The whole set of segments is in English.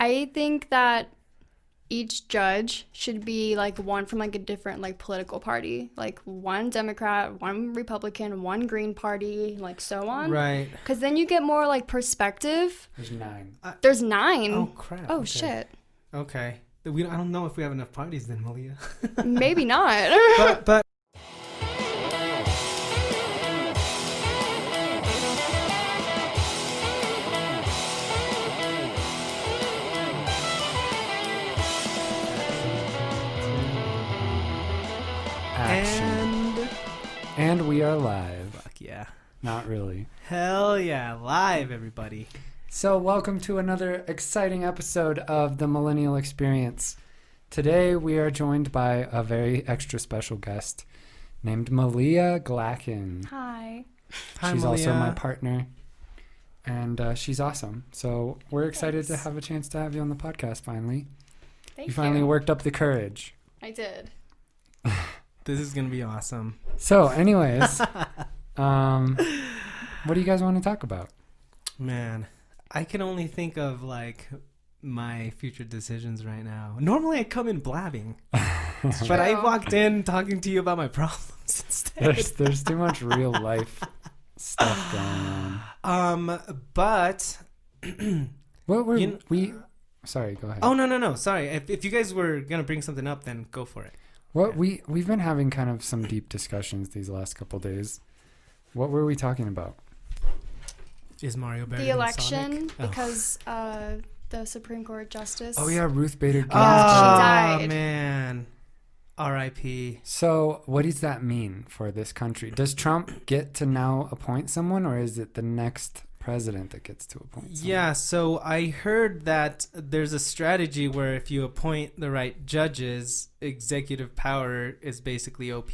I think that each judge should be like one from like a different like political party, like one Democrat, one Republican, one Green Party, like so on. Right. Because then you get more like perspective. There's 9. There's 9. Oh, crap. Oh, Okay. shit. Okay. I don't know if we have enough parties then, Malia. Maybe not. but Action. And we are live. fuck yeah. Not really. Hell yeah. Live, everybody. So welcome to another exciting episode of the Millennial Experience. Today we are joined by a very extra special guest named Malia Glacken. Hi. Hi, She's Malia. also my partner, and she's awesome. So we're excited to have a chance to have you on the podcast finally. Thank You finally worked up the courage. I did. This is going to be awesome. So anyways, what do you guys want to talk about? Man, I can only think of like my future decisions right now. Normally I come in blabbing, but I walked in talking to you about my problems instead. There's too much real life stuff going on. But What were You we? Sorry, go ahead. oh no. Sorry. If you guys were gonna bring something up, then go for it. What we've been having kind of some deep discussions these last couple days. What were we talking about? Is Mario better The than election, Sonic? Oh. because the Supreme Court Justice. Oh yeah, Ruth Bader Ginsburg. Oh died. man, R.I.P. So what does that mean for this country? Does Trump get to now appoint someone, or is it the next president that gets to appoint someone? Yeah, so I heard that there's a strategy where if you appoint the right judges, executive power is basically OP.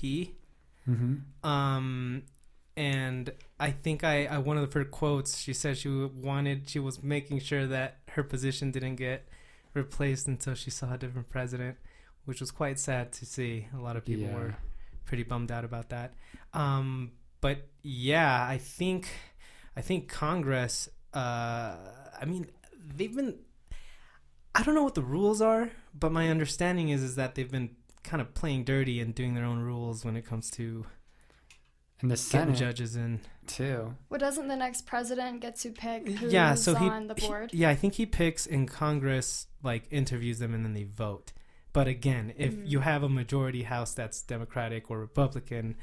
Mm-hmm. And I think I one of her quotes, she said she was making sure that her position didn't get replaced until she saw a different president, which was quite sad to see. A lot of people were pretty bummed out about that. But yeah, I think Congress, I mean, they've been, I don't know what the rules are, but my understanding is that they've been kind of playing dirty and doing their own rules when it comes to And the getting Senate judges in. too. Well, doesn't the next president get to pick who's Yeah, so on the board? I think he picks and Congress like interviews them and then they vote. But again, if you have a majority house that's Democratic or Republican,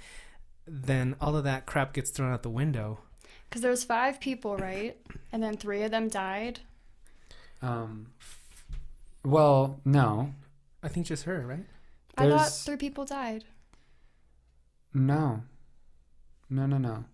then all of that crap gets thrown out the window. Because there was 5 people, right? And then 3 of them died. Well, no. I think just her, right? I thought There's 3 people died. no.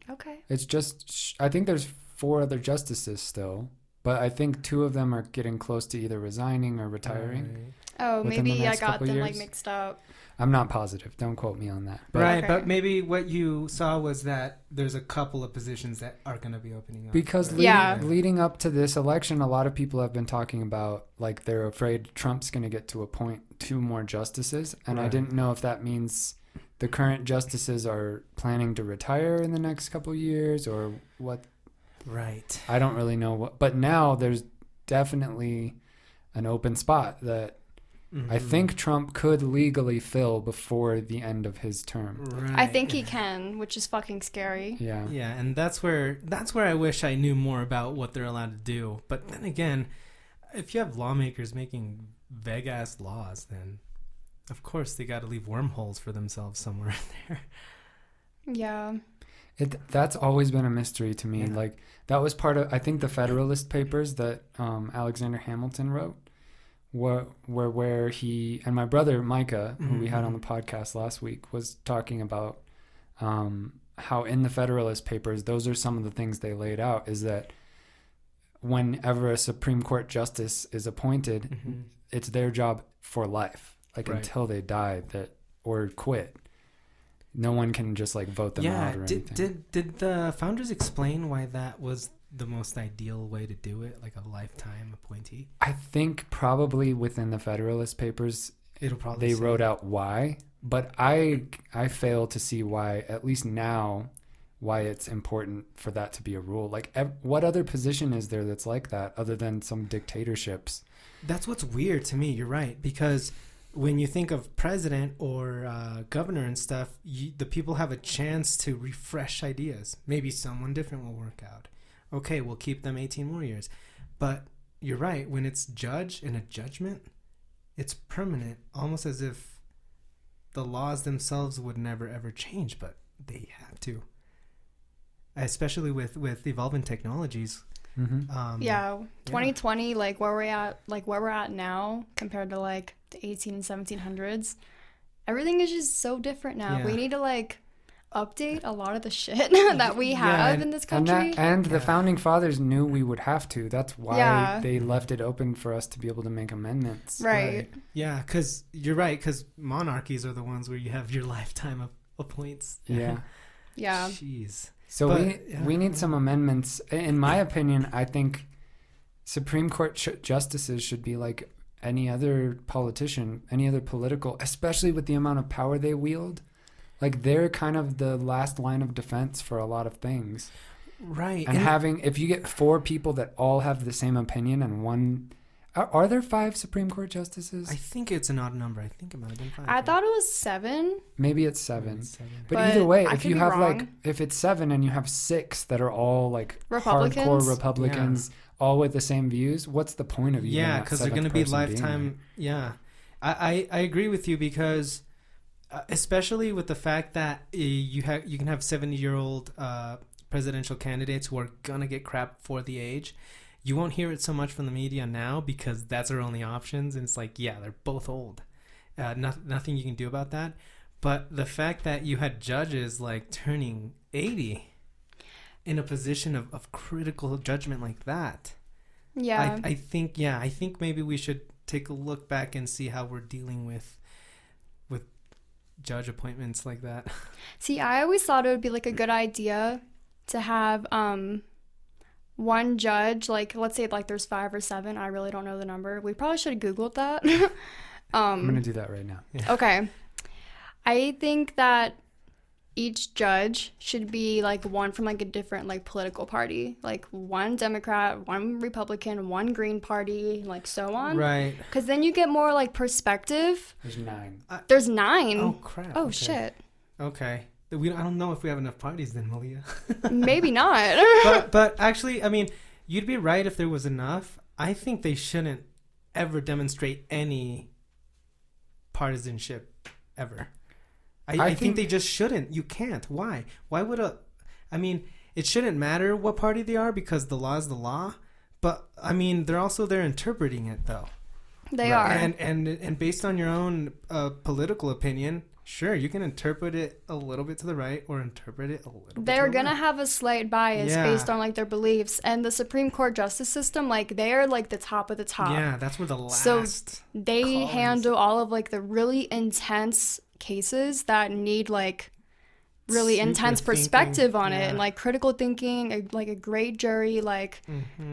Okay. It's just I think there's 4 other justices still, but I think 2 of them are getting close to either resigning or retiring. Oh, Within the maybe I next got couple them like years? mixed up. I'm not positive. Don't quote me on that. But Right, Okay. but maybe what you saw was that there's a couple of positions that are going to be opening up. because right? Yeah. leading up to this election, a lot of people have been talking about like they're afraid Trump's going to get to appoint 2 more justices, and I Right. didn't know if that means the current justices are planning to retire in the next couple years or what. Right. I don't really know what, but now there's definitely an open spot that I think Trump could legally fill before the end of his term. Right. I think he can, which is fucking scary. Yeah. Yeah, and that's where I wish I knew more about what they're allowed to do. But then again, if you have lawmakers making vague ass laws, then of course they got to leave wormholes for themselves somewhere in there. Yeah. That's always been a mystery to me. Yeah. Like that was part of, I think, the Federalist Papers that Alexander Hamilton wrote, where he and my brother Micah, who we had on the podcast last week, was talking about how in the Federalist Papers, those are some of the things they laid out, is that whenever a Supreme Court justice is appointed, it's their job for life, like Right. until they die, or quit. No one can just like vote them out or anything. Did the founders explain why that was the most ideal way to do it, like a lifetime appointee? I think probably within the Federalist Papers, It'll probably they say- wrote out why, but I fail to see why, at least now, why it's important for that to be a rule. Like, what other position is there that's like that other than some dictatorships? That's what's weird to me. You're right. Because when you think of president or governor and stuff, the people have a chance to refresh ideas. Maybe someone different will work out. Okay, we'll keep them 18 more years. But you're right. When it's judge and a judgment, it's permanent, almost as if the laws themselves would never, ever change. But they have to. Especially with evolving technologies. Mm-hmm. 2020, like where we're at now compared to like the 18 and 1700s, everything is just so different now. Yeah. We need to like update a lot of the shit that we have in this country. And the founding fathers knew we would have to. That's why they left it open for us to be able to make amendments. Right. Yeah, because you're right. Because monarchies are the ones where you have your lifetime of appoints. Yeah. Yeah. Jeez. So we need some amendments. In my opinion, I think Supreme Court justices should be like any other politician, any other political, especially with the amount of power they wield. Like, they're kind of the last line of defense for a lot of things. Right. And if you get 4 people that all have the same opinion and one... Are there 5 Supreme Court justices? I think it's an odd number. I think it might have been 5. I thought it was 7. Maybe it's 7. But But either way, I if could you be have wrong. like, if it's 7 and you have 6 that are all like Republicans? hardcore Republicans, all with the same views, what's the point of even because they're going to be lifetime. Yeah, I agree with you because, especially with the fact that you can have 70-year-old presidential candidates who are gonna get crap for the age. You won't hear it so much from the media now because that's our only options, and it's like, yeah, they're both old. Nothing you can do about that. But the fact that you had judges like turning 80 in a position of critical judgment like that. Yeah. I think maybe we should take a look back and see how we're dealing with judge appointments like that. See, I always thought it would be like a good idea to have one judge, like let's say like there's 5 or 7. I really don't know the number. We probably should have Googled that. I'm going to do that right now. Yeah. Okay. I think that each judge should be like one from like a different like political party, like one Democrat, one Republican, one Green Party, like so on. Right. Because then you get more like perspective. There's 9. There's 9. Oh crap. Oh Okay. shit. Okay. I don't know if we have enough parties then, Malia. Maybe not. but actually, I mean, you'd be right if there was enough. I think they shouldn't ever demonstrate any partisanship ever. I think they just shouldn't. You can't. Why? Why would it shouldn't matter what party they are because the law is the law. But I mean, they're also there interpreting it though. They are. And based on your own political opinion, sure, you can interpret it a little bit to the right or interpret it a little bit They're to the gonna left. have a slight bias based on like their beliefs, and the Supreme Court justice system, like they're like the top of the top. Yeah, that's where the last. So they call is. handle all of like the really intense cases that need like really Super intense thinking, perspective on it, yeah. and like critical thinking, like a great jury. Like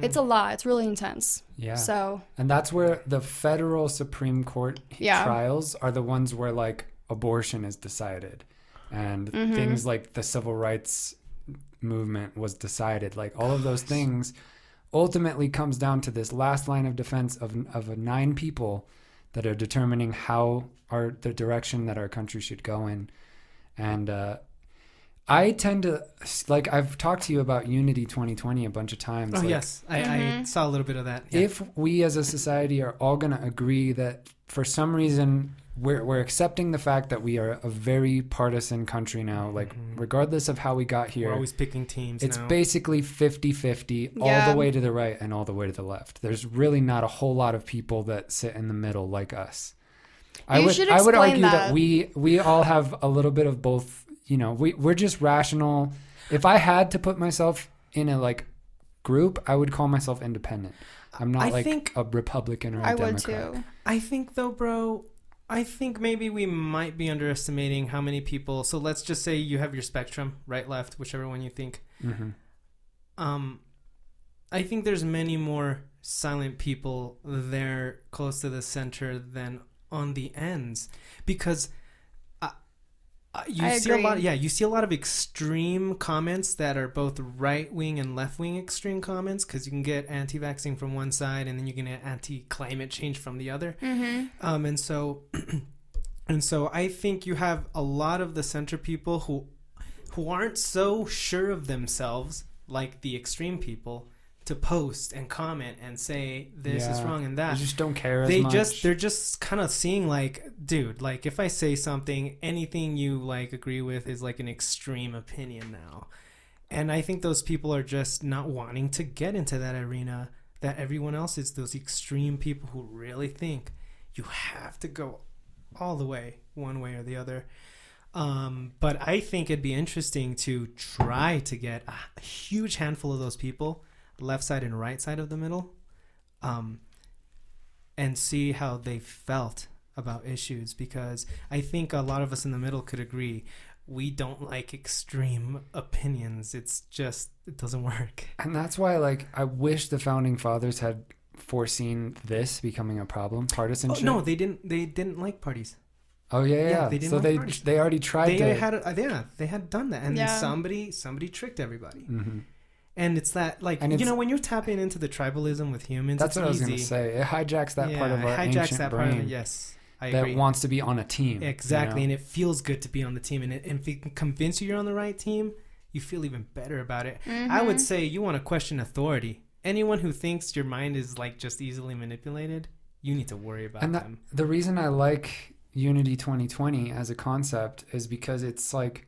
it's a lot. It's really intense. Yeah. So And that's where the federal Supreme Court trials are the ones where like abortion is decided and things like the civil rights movement was decided. Like all of those things ultimately comes down to this last line of defense of 9 people that are determining the direction that our country should go in. And I tend to, like, I've talked to you about Unity 2020 a bunch of times. Oh, like, yes. I saw a little bit of that. Yeah. If we as a society are all going to agree that for some reason we're accepting the fact that we are a very partisan country now, like regardless of how we got here, We're always picking teams it's now. basically 50-50 all Yeah. the way to the right and all the way to the left. There's really not a whole lot of people that sit in the middle like us. I would explain argue that. that we all have a little bit of both. You know, we're just rational. If I had to put myself in a like group, I would call myself independent. I'm not a Republican or a I Democrat. would too. I think though, bro, maybe we might be underestimating how many people. So let's just say you have your spectrum, right, left, whichever one you think. I think there's many more silent people there close to the center than on the ends, because I agree. You see a lot of extreme comments that are both right-wing and left-wing extreme comments, because you can get anti-vaccine from one side and then you can get anti-climate change from the other. Mm-hmm. And so I think you have a lot of the center people who aren't so sure of themselves, like the extreme people, to post and comment and say this is wrong and that. They just don't care as much. They're just kind of seeing like, dude, like if I say something, anything you like agree with is like an extreme opinion now. And I think those people are just not wanting to get into that arena that everyone else is, those extreme people who really think you have to go all the way, one way or the other. But I think it'd be interesting to try to get a huge handful of those people, left side and right side of the middle, and see how they felt about issues, because I think a lot of us in the middle could agree we don't like extreme opinions. It's just, it doesn't work. And that's why, like, I wish the founding fathers had foreseen this becoming a problem, partisanship. Oh, no, they didn't like parties. Oh yeah. They didn't so like parties. They already tried they to. had done that, and then somebody tricked everybody. Mm-hmm. And it's that, like, and when you're tapping into the tribalism with humans, that's it's what easy. I was going to say. It hijacks that part of our ancient brain. Yes, I that agree. wants to be on a team. Exactly, you know? and it feels good to be on the team. And if it can convince you you're on the right team, you feel even better about it. Mm-hmm. I would say you want to question authority. Anyone who thinks your mind is like just easily manipulated, you need to worry about them. The reason I like Unity 2020 as a concept is because it's like,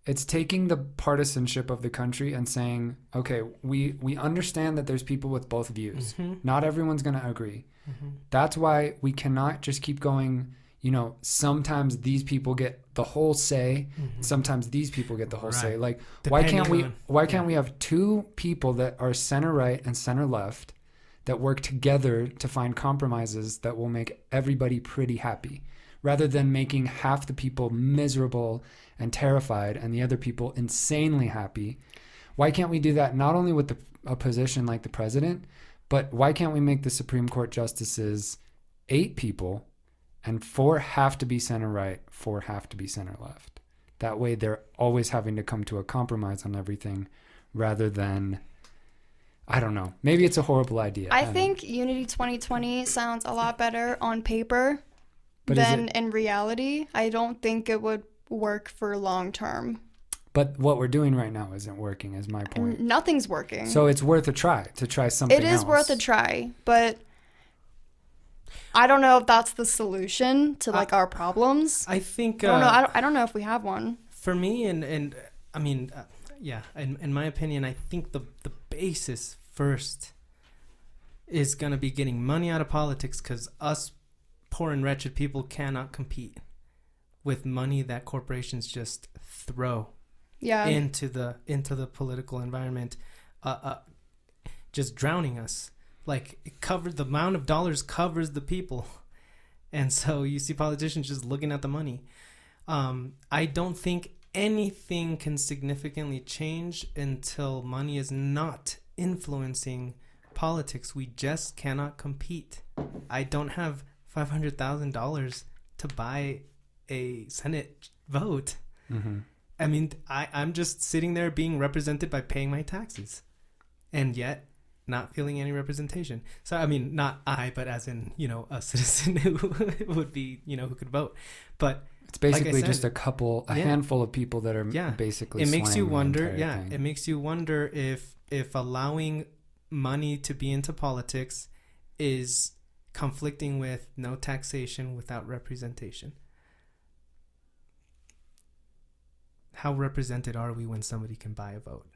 it's taking the partisanship of the country and saying, okay, we understand that there's people with both views. Mm-hmm. Not everyone's going to agree. Mm-hmm. That's why we cannot just keep going, you know, sometimes these people get the whole say, sometimes these people get the whole say. Like, why can't we have two people that are center right and center left that work together to find compromises that will make everybody pretty happy, rather than making half the people miserable and terrified and the other people insanely happy? Why can't we do that not only with a position like the president, but why can't we make the Supreme Court justices 8 people and 4 have to be center right, 4 have to be center left? That way they're always having to come to a compromise on everything, rather than, I don't know, maybe it's a horrible idea. I think Unity 2020 sounds a lot better on paper But than in reality. I don't think it would work for long term. But what we're doing right now isn't working, is my point. Nothing's working. So it's worth a try to try something else. It is worth a try, but I don't know if that's the solution to like our problems. I think I don't know. I don't know if we have one. For me, and I mean, in my opinion, I think the basis first is gonna be getting money out of politics, because us poor and wretched people cannot compete with money that corporations just throw into the political environment, just drowning us. Like, the amount of dollars covers the people, and so you see politicians just looking at the money. I don't think anything can significantly change until money is not influencing politics. We just cannot compete. I don't have $500,000 to buy a Senate vote. Mm-hmm. I mean, I'm just sitting there being represented by paying my taxes, and yet not feeling any representation. So, I mean, not I, but as in, you know, a citizen who would be, you know, who could vote. But it's basically like I said, just a handful of people that are basically. It makes you wonder. Thing. It makes you wonder if allowing money to be into politics is conflicting with no taxation without representation. How represented are we when somebody can buy a vote?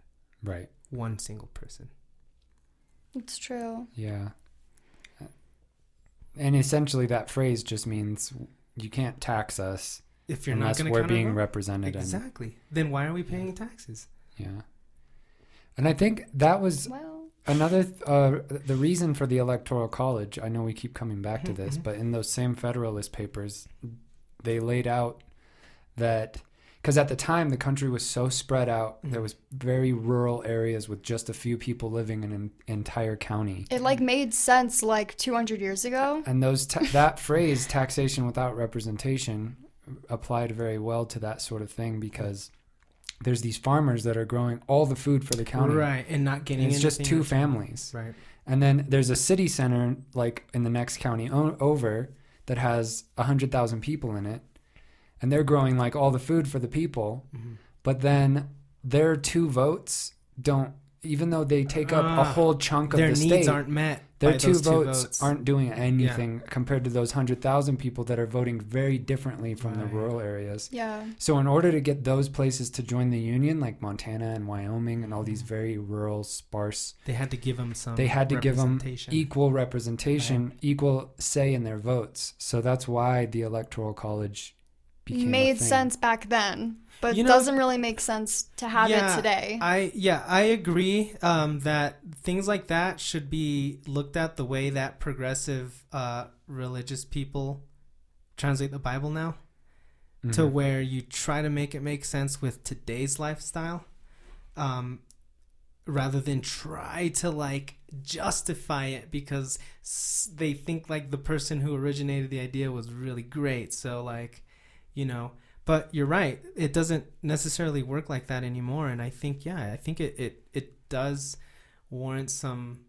Right. One single person. It's true. Yeah. And essentially that phrase just means you can't tax us if you're unless not going we're to being represented. Exactly. Then why are we paying taxes? Yeah. And I think that was another, the reason for the Electoral College. I know we keep coming back to this, but in those same Federalist Papers, they laid out that, because at the time the country was so spread out, there was very rural areas with just a few people living in an entire county. It like made sense like 200 years ago. And that phrase, taxation without representation, applied very well to that sort of thing, because there's these farmers that are growing all the food for the county. Right, and not getting and it's just anything two else. families. Right. And then there's a city center, like in the next county over, that has 100,000 people in it. And they're growing like all the food for the people. Mm-hmm. But then their 2 votes don't, even though they take up a whole chunk of their the state, needs aren't met. their by 2 those votes aren't doing anything compared to those 100,000 people that are voting very differently from the Right. rural areas. Yeah. So in order to get those places to join the union, like Montana and Wyoming and all these very rural, sparse, They had to give them some. they had to give them representation. equal representation, equal say in their votes. So that's why the Electoral College became a Made thing. sense back then, but You know- doesn't really make sense to have it today. I agree that things like that should be looked at the way that progressive religious people translate the Bible now, to where you try to make it make sense with today's lifestyle, rather than try to like justify it because they think like the person who originated the idea was really great. So like, you know, but you're right. It doesn't necessarily work like that anymore. And I think, it does warrant some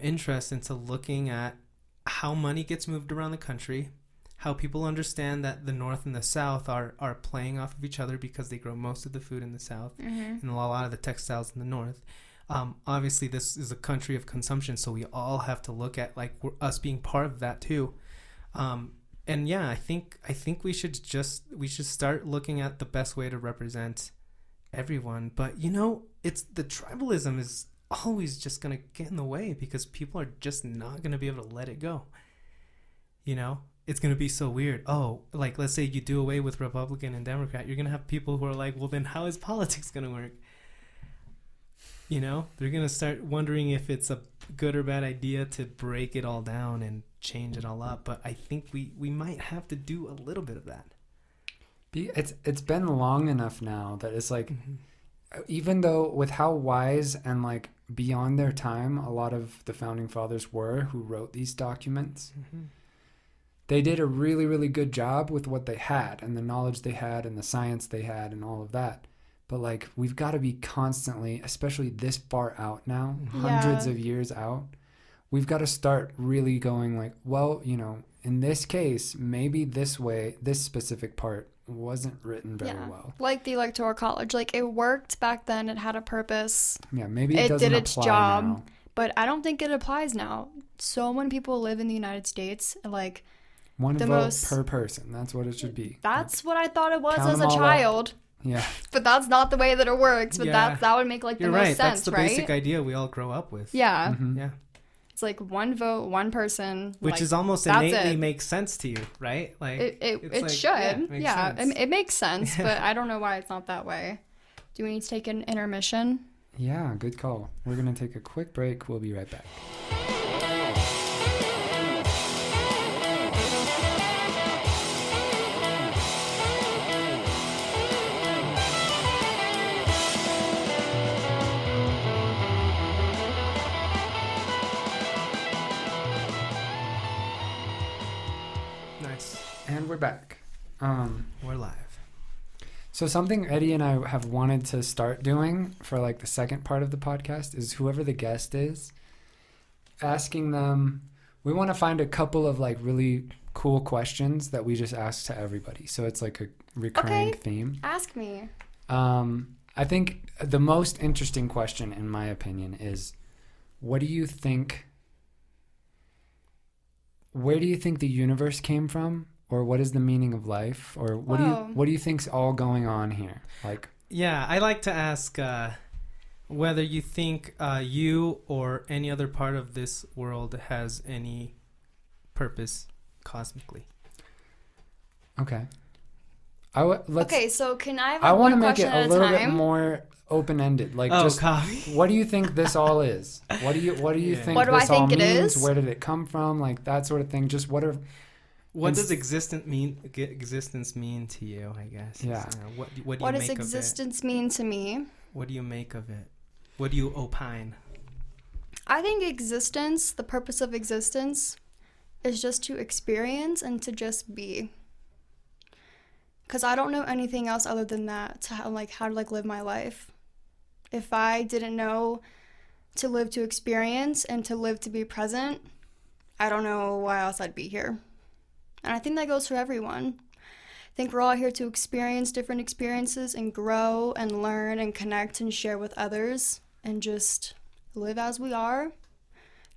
interest into looking at how money gets moved around the country, how people understand that the North and the South are playing off of each other because they grow most of the food in the South and a lot of the textiles in the North. Obviously, this is a country of consumption, so we all have to look at like us being part of that too. And yeah, I think we should start looking at the best way to represent everyone. But you know, it's the tribalism is always just gonna get in the way because people are just not gonna be able to let it go. You know, it's gonna be so weird. Oh, like let's say you do away with Republican and Democrat, you're gonna have people who are like, well, then how is politics gonna work? You know, they're gonna start wondering if it's a good or bad idea to break it all down and change it all up. But I think we might have to do a little bit of that. It's been long enough now that it's like, even though with how wise and like beyond their time a lot of the founding fathers were who wrote these documents, they did a really, really good job with what they had and the knowledge they had and the science they had and all of that. But like, we've got to be constantly, especially this far out now, hundreds of years out, we've got to start really going like, well, you know, in this case, maybe this way, this specific part wasn't written very well. Like the Electoral College, like it worked back then. It had a purpose. Yeah, maybe it doesn't did its apply job, now. but I don't think it applies now. So many people live in the United States, like One the vote most per person. That's what it should be. That's what I thought it was Count as them a all child. Yeah. But that's not the way that it works. But Yeah. that would make like the You're most right. sense, That's the right? basic idea we all grow up with. Yeah. Yeah. It's like one vote, one person. Which like, is almost that's innately it. makes sense to you, right? Like It like, should. makes Yeah, sense. it makes sense, but I don't know why it's not that way. Do we need to take an intermission? Yeah, good call. We're going to take a quick break. We'll be right back. Nice. And we're back. We're live. So something Eddie and I have wanted to start doing for like the second part of the podcast is whoever the guest is, asking them, we want to find a couple of like really cool questions that we just ask to everybody. So it's like a recurring theme. Ask me. I think the most interesting question, in my opinion, is where do you think the universe came from? Or what is the meaning of life? Or what do you think's all going on here? Like, Yeah, I like to ask whether you think you or any other part of this world has any purpose cosmically. okay. Okay, so can I have I want to one make it question a at little bit time? more open-ended. Like, Oh, just coffee. what do you think this all is? What do you Yeah. think What do I this all think it means? is? Where did it come from? Like that sort of thing. Just what are What does existence mean to you, I guess? Yeah. What do you What make does of it? existence mean to me? What do you make of it? What do you opine? I think existence, the purpose of existence, is just to experience and to just be. because I don't know anything else other than that to how to live my life. If I didn't know to live to experience and to live to be present, I don't know why else I'd be here. And I think that goes for everyone. I think we're all here to experience different experiences and grow and learn and connect and share with others and just live as we are,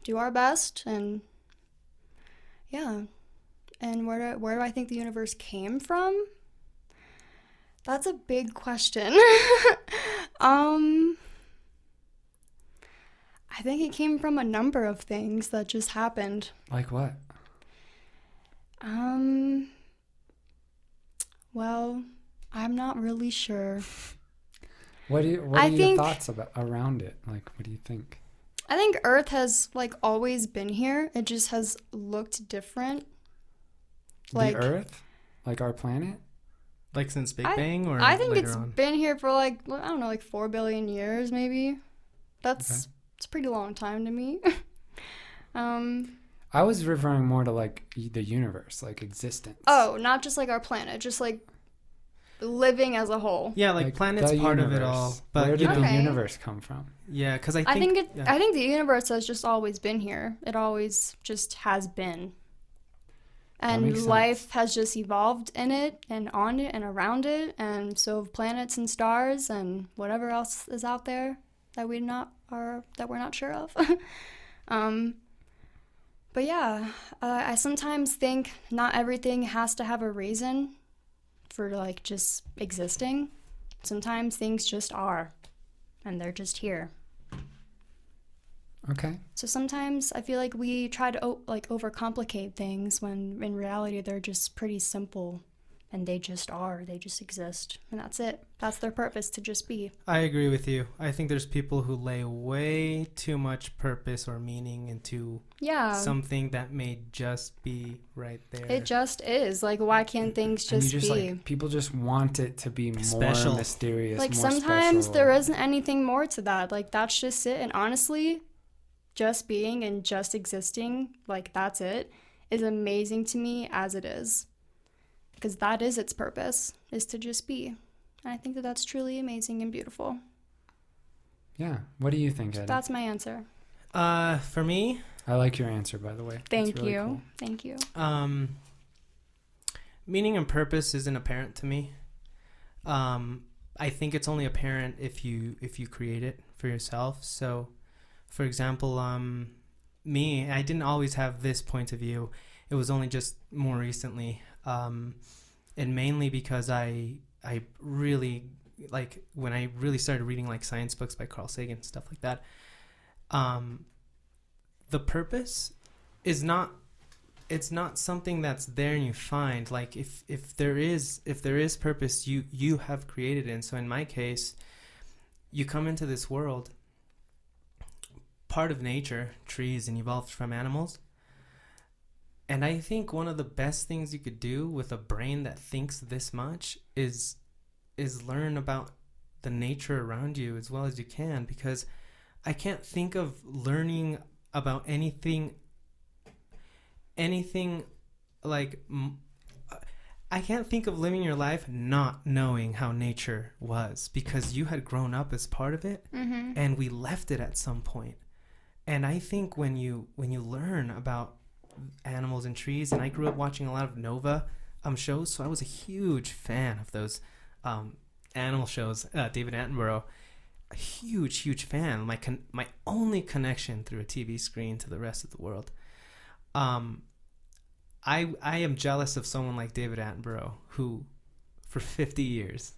do our best, and yeah. And where do I think the universe came from? That's a big question. I think it came from a number of things that just happened. Like what? Well, I'm not really sure. What are your thoughts around it? Like, what do you think? I think Earth has always been here. It just has looked different. The Earth? Like our planet? Like since Big Bang, or I think later it's on? been here for I don't know, 4 billion years maybe. It's a pretty long time to me. I was referring more to the universe, like existence. Oh, not just our planet, just living as a whole. Yeah, planet's part of it all. But where did the universe come from? Yeah, because I think the universe has just always been here. It always just has been. And life has just evolved in it and on it and around it, and so have planets and stars and whatever else is out there that we're not sure of. But yeah, I sometimes think not everything has to have a reason for just existing. Sometimes things just are, and they're just here. Okay. So sometimes I feel like we try to overcomplicate things when in reality they're just pretty simple, and they just are. They just exist, and that's it. That's their purpose, to just be. I agree with you. I think there's people who lay way too much purpose or meaning into something that may just be right there. It just is. Why can't things just be? People just want it to be special, more mysterious, more sometimes special. there isn't anything more to that. That's just it. And honestly, just being and just existing, that's it, is amazing to me as it is. Because that is its purpose, is to just be. And I think that that's truly amazing and beautiful. Yeah. What do you think, Eddie? That's my answer. For me, I like your answer, by the way. Thank you. Cool. Thank you. Meaning and purpose isn't apparent to me. I think it's only apparent if you create it for yourself. So, for example, me, I didn't always have this point of view. It was only just more recently. And mainly because I really, when I really started reading science books by Carl Sagan, stuff like that, the purpose is not, it's not something that's there and you find. If there is purpose, you have created it. And so in my case, you come into this world, part of nature, trees, and evolved from animals. And I think one of the best things you could do with a brain that thinks this much is learn about the nature around you as well as you can, because I can't think of learning about anything I can't think of living your life not knowing how nature was, because you had grown up as part of it, and we left it at some point. And I think when you learn about animals and trees, and I grew up watching a lot of Nova shows, so I was a huge fan of those animal shows. David Attenborough, a huge fan. My only connection through a TV screen to the rest of the world. I am jealous of someone like David Attenborough, who for 50 years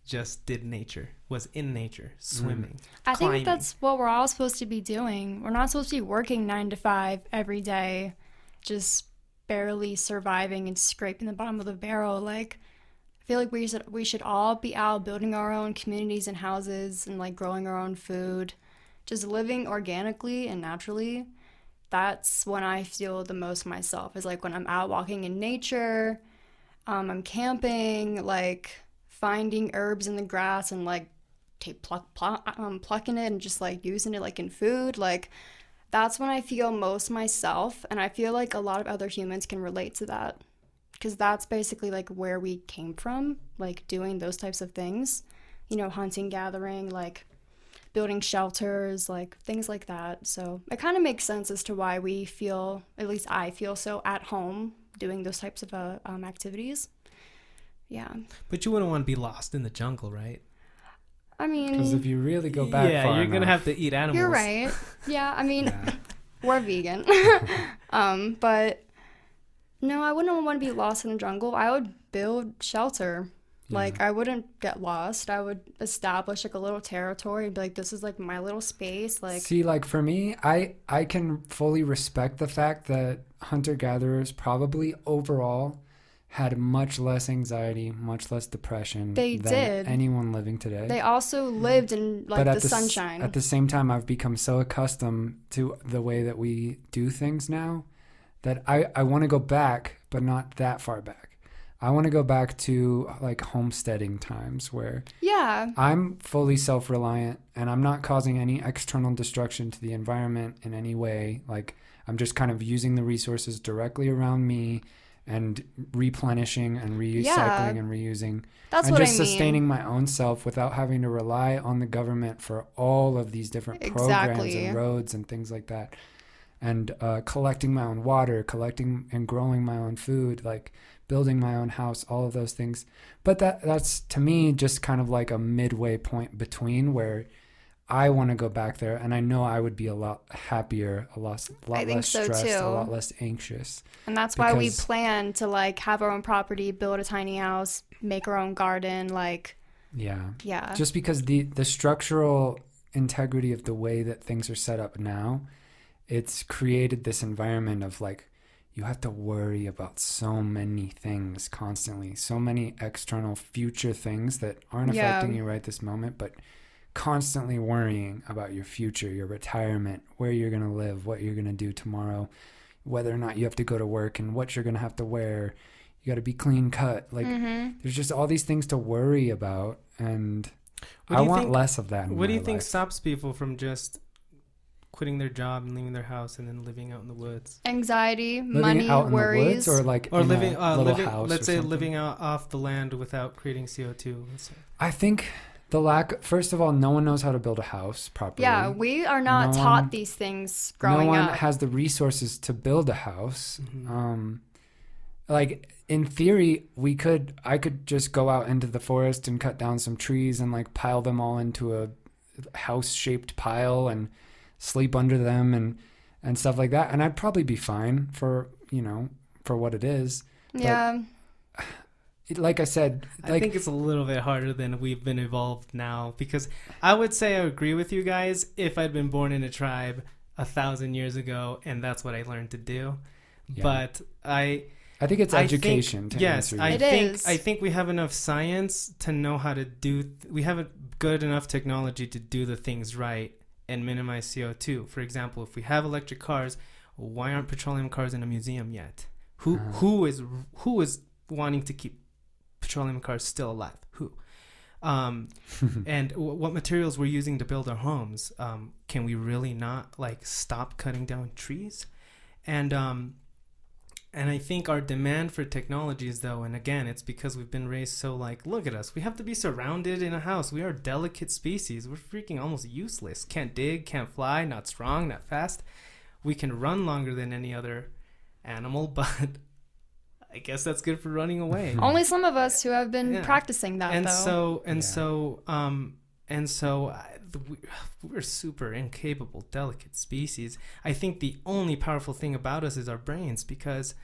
just did nature, was in nature, swimming, I climbing. think that's what we're all supposed to be doing. We're not supposed to be working 9 to 5 every day, just barely surviving and scraping the bottom of the barrel. I feel like we should all be out building our own communities and houses and growing our own food, just living organically and naturally. That's when I feel the most myself, is when I'm out walking in nature, I'm camping, finding herbs in the grass and plucking it and just using it in food. That's when I feel most myself, and I feel like a lot of other humans can relate to that, because that's basically like where we came from, like doing those types of things, you know, hunting, gathering, like building shelters, like things like that. So it kind of makes sense as to why we feel, at least I feel, so at home doing those types of activities. Yeah. But you wouldn't want to be lost in the jungle, right? I mean, Because if you really go back yeah, far you're gonna enough, have to eat animals. you're right. Yeah, I mean, yeah. we're vegan. But no, I wouldn't want to be lost in the jungle. I would build shelter. Like, I wouldn't get lost. I would establish like a little territory and be like, this is like my little space. Like, See, like for me, I can fully respect the fact that hunter-gatherers probably overall had much less anxiety, much less depression They than did. anyone living today. they also lived in like But the sunshine. at the same time, I've become so accustomed to the way that we do things now that I want to go back, but not that far back. I want to go back to like homesteading times where Yeah. I'm fully self-reliant and I'm not causing any external destruction to the environment in any way. Like I'm just kind of using the resources directly around me and replenishing and recycling and reusing. That's and what just I mean. sustaining my own self without having to rely on the government for all of these different programs Exactly. and roads and things like that. And collecting my own water, collecting and growing my own food, like building my own house, all of those things. But that's to me just kind of like a midway point between where I want to go back there, and I know I would be a lot happier, a lot I think less so, stressed, too. a lot less anxious. And that's why we because- plan to like have our own property, build a tiny house, make our own garden. Like, Yeah. yeah. Just because the structural integrity of the way that things are set up now, it's created this environment of like, you have to worry about so many things constantly, so many external future things that aren't Yeah. affecting you right this moment, but constantly worrying about your future, your retirement, where you're going to live, what you're going to do tomorrow, whether or not you have to go to work and what you're going to have to wear. You got to be clean cut. Like there's just all these things to worry about. And What I do you want think- less of that in What do my you think life. stops people from just quitting their job and leaving their house and then living out in the woods? Anxiety, Living money, out in worries. the woods or like Or in living, a little living house let's or say something? living out off the land without creating CO2. I think the lack, first of all, no one knows how to build a house properly. Yeah, we are not No taught one- these things No growing one up. has the resources to build a house. Mm-hmm. Like in theory, I could just go out into the forest and cut down some trees and like pile them all into a house-shaped pile and sleep under them and stuff like that. And I'd probably be fine for what it is. Yeah. Like I said, I like think it's a little bit harder than we've been evolved now, because I would say I agree with you guys if I'd been born in a tribe 1,000 years ago and that's what I learned to do. Yeah. But I think it's education. yes, answer I you. It think is. I think we have enough science to know how to do. We have a good enough technology to do the things right and minimize CO2. For example, if we have electric cars, why aren't petroleum cars in a museum yet? Who is wanting to keep petroleum cars still alive? Who? And what materials we're using to build our homes? Can we really not like stop cutting down trees? And I think our demand for technologies, though, and again, it's because we've been raised so like, look at us. We have to be surrounded in a house. We are a delicate species. We're freaking almost useless. Can't dig, can't fly, not strong, not fast. We can run longer than any other animal, but I guess that's good for running away. Only some of us who have been Yeah. practicing that, And though. We're super incapable, delicate species. I think the only powerful thing about us is our brains, because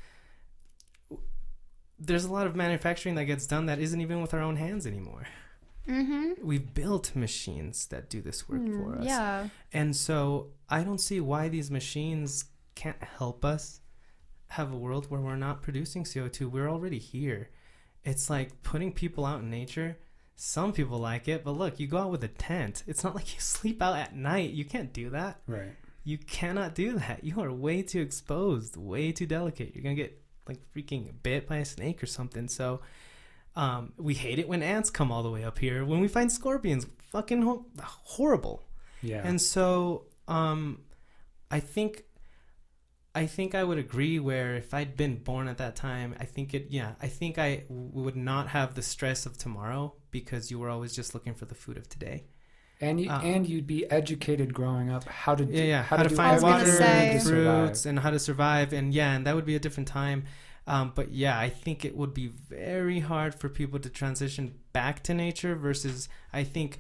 there's a lot of manufacturing that gets done that isn't even with our own hands anymore. We've built machines that do this work for us. Yeah. And so I don't see why these machines can't help us have a world where we're not producing CO2. We're already here. It's like putting people out in nature. Some people like it, but look, you go out with a tent. It's not like you sleep out at night. You can't do that. Right. You cannot do that. You are way too exposed, way too delicate. You're going to get like freaking bit by a snake or something. So we hate it when ants come all the way up here. When we find scorpions, fucking horrible. Yeah. And so I think I think I would agree where if I'd been born at that time, I think I would not have the stress of tomorrow because you were always just looking for the food of today. And you'd be educated growing up how to find water, say. fruits, and how to survive, and that would be a different time. But I think it would be very hard for people to transition back to nature versus I think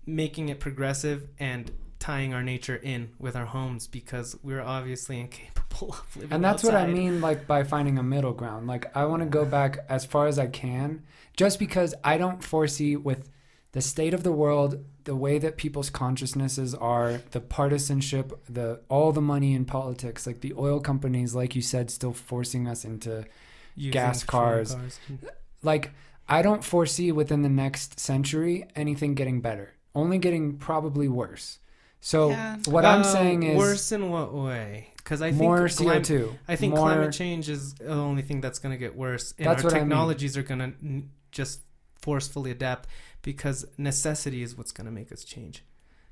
making it progressive and tying our nature in with our homes because we're obviously incapable of living and that's outside. what I mean, like by finding a middle ground. Like I want to go back as far as I can, just because I don't foresee with the state of the world, the way that people's consciousnesses are, the partisanship, all the money in politics, like the oil companies, like you said, still forcing us into gas cars. Like I don't foresee within the next century anything getting better, only getting probably worse. So what I'm saying is worse in what way? Because I think more CO2. I think climate change is the only thing that's going to get worse, and our technologies are going to just forcefully adapt because necessity is what's going to make us change.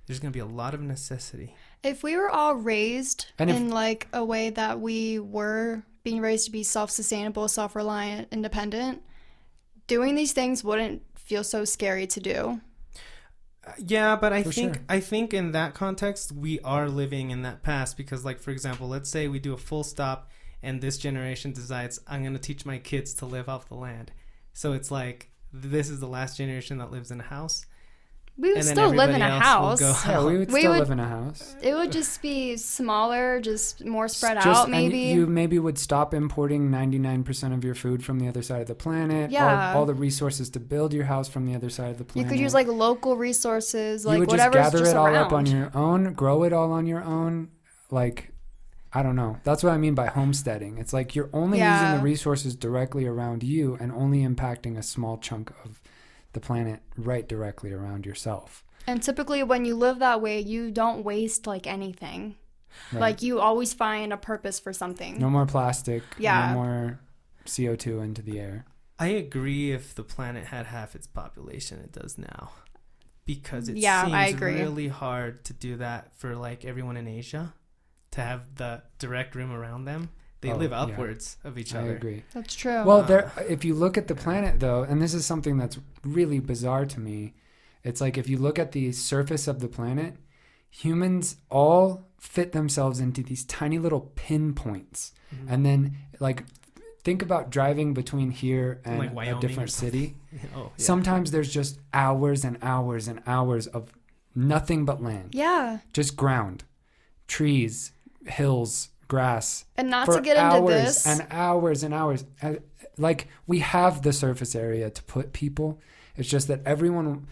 There's going to be a lot of necessity. If we were all raised in like a way that we were being raised to be self-sustainable, self-reliant, independent, doing these things wouldn't feel so scary to do. But I think in that context we are living in that past because, like, for example, let's say we do a full stop and this generation decides I'm going to teach my kids to live off the land. So it's like this is the last generation that lives in a house. We would still live in a house. We would still live in a house. It would just be smaller, just more spread out, maybe. And you maybe would stop importing 99% of your food from the other side of the planet. Yeah. All the resources to build your house from the other side of the planet. You could use like local resources, like whatever's just gather just it all around. up on your own, grow it all on your own. Like, I don't know. That's what I mean by homesteading. It's like you're only using the resources directly around you and only impacting a small chunk of the planet right directly around yourself. And typically when you live that way, you don't waste like anything. Right. Like you always find a purpose for something. No more plastic. No more CO2 into the air. I agree if the planet had half its population it does now. Because it seems really hard to do that for like everyone in Asia to have the direct room around them. They live upwards of each other. I agree. That's true. Well, if you look at the planet, though, and this is something that's really bizarre to me, it's like if you look at the surface of the planet, humans all fit themselves into these tiny little pinpoints. Mm-hmm. And then, like, think about driving between here and like a different city. Sometimes there's just hours and hours and hours of nothing but land. Yeah. Just ground, trees, hills, grass, and not to get into this and hours and hours. Like we have the surface area to put people. It's just that everyone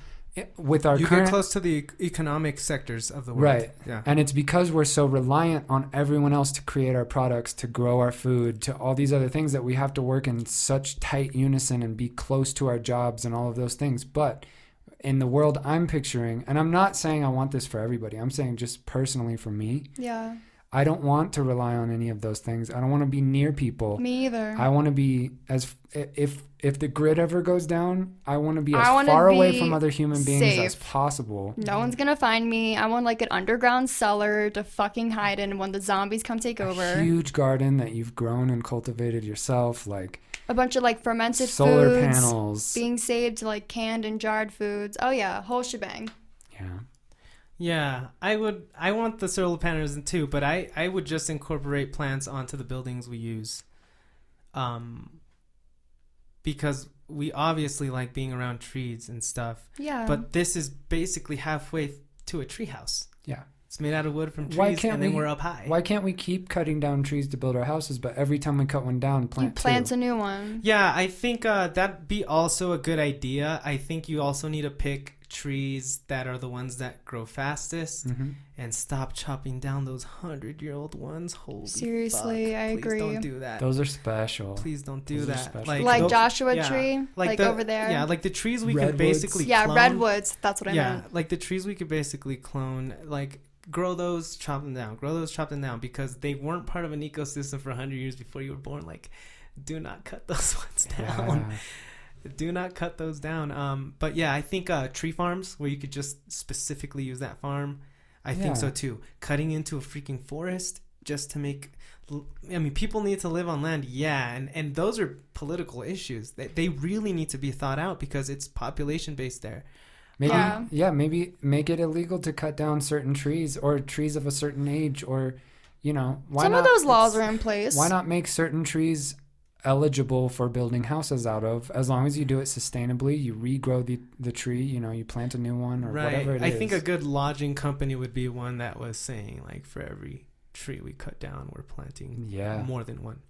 with our get close to the economic sectors of the world, right? Yeah, and it's because we're so reliant on everyone else to create our products, to grow our food, to all these other things that we have to work in such tight unison and be close to our jobs and all of those things. But in the world I'm picturing, and I'm not saying I want this for everybody. I'm saying just personally for me. Yeah. I don't want to rely on any of those things. I don't want to be near people. Me either. I want to be if the grid ever goes down, I want to be as far away from other human beings as possible. No one's going to find me. I want like an underground cellar to fucking hide in when the zombies come take over. A huge garden that you've grown and cultivated yourself, like a bunch of like fermented solar foods panels being saved to like canned and jarred foods. Oh yeah, whole shebang. Yeah. Yeah, I want the solar panels too, but I would just incorporate plants onto the buildings we use. Because we obviously like being around trees and stuff. Yeah. But this is basically halfway to a treehouse. Yeah. It's made out of wood from trees, and then we're up high. Why can't we keep cutting down trees to build our houses, but every time we cut one down, plant a new one? Yeah, I think that'd be also a good idea. I think you also need to pick trees that are the ones that grow fastest, and stop chopping down those 100-year-old ones. Holy seriously, fuck. I agree. Please don't do that. Those are special. Please don't do that. Like Joshua tree, like over there. Yeah, like the trees we could basically clone. Yeah, redwoods. That's what I meant. Yeah, like the trees we could basically clone. Like grow those, chop them down. Grow those, chop them down, because they weren't part of an ecosystem for 100 years before you were born. Like, do not cut those ones down. Yeah. Do not cut those down. But yeah, I think tree farms where you could just specifically use that farm. I think so too. Cutting into a freaking forest just to make. I mean, people need to live on land, yeah, and those are political issues. They really need to be thought out because it's population based there. Maybe, maybe make it illegal to cut down certain trees or trees of a certain age, or, you know, some of those laws are in place. Why not make certain trees eligible for building houses out of, as long as you do it sustainably, you regrow the tree, you know, you plant a new one or whatever it is. I think a good lodging company would be one that was saying, like, for every tree we cut down, we're planting more than one.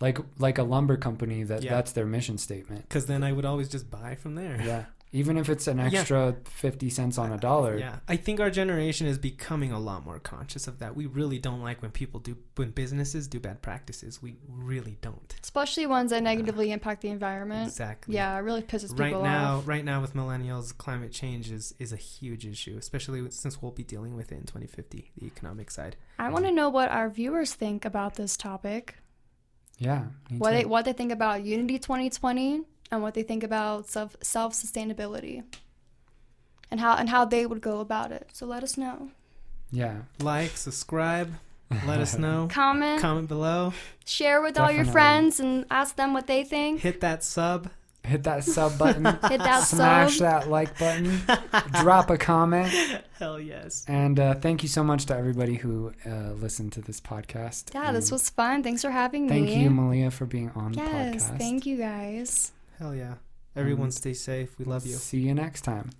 Like a lumber company that's their mission statement. Because then I would always just buy from there. Yeah. Even if it's an extra 50 cents on a dollar. Yeah. I think our generation is becoming a lot more conscious of that. We really don't like when businesses do bad practices. We really don't. Especially ones that negatively impact the environment. Exactly. Yeah, it really pisses people off. Right now with millennials, climate change is a huge issue, especially since we'll be dealing with it in 2050, the economic side. I want to know what our viewers think about this topic. Yeah. What they think about Unity 2020 and what they think about self-sustainability and how they would go about it. So let us know. Yeah. Like, subscribe, let us know. Comment below. Share with all your friends and ask them what they think. Hit that sub button. Hit that Smash that like button. Drop a comment. Hell yes. And thank you so much to everybody who listened to this podcast. Yeah, this was fun. Thanks for having me. Thank you, Malia, for being on the podcast. Yes, thank you guys. Hell yeah. Everyone stay safe. We love you. See you next time.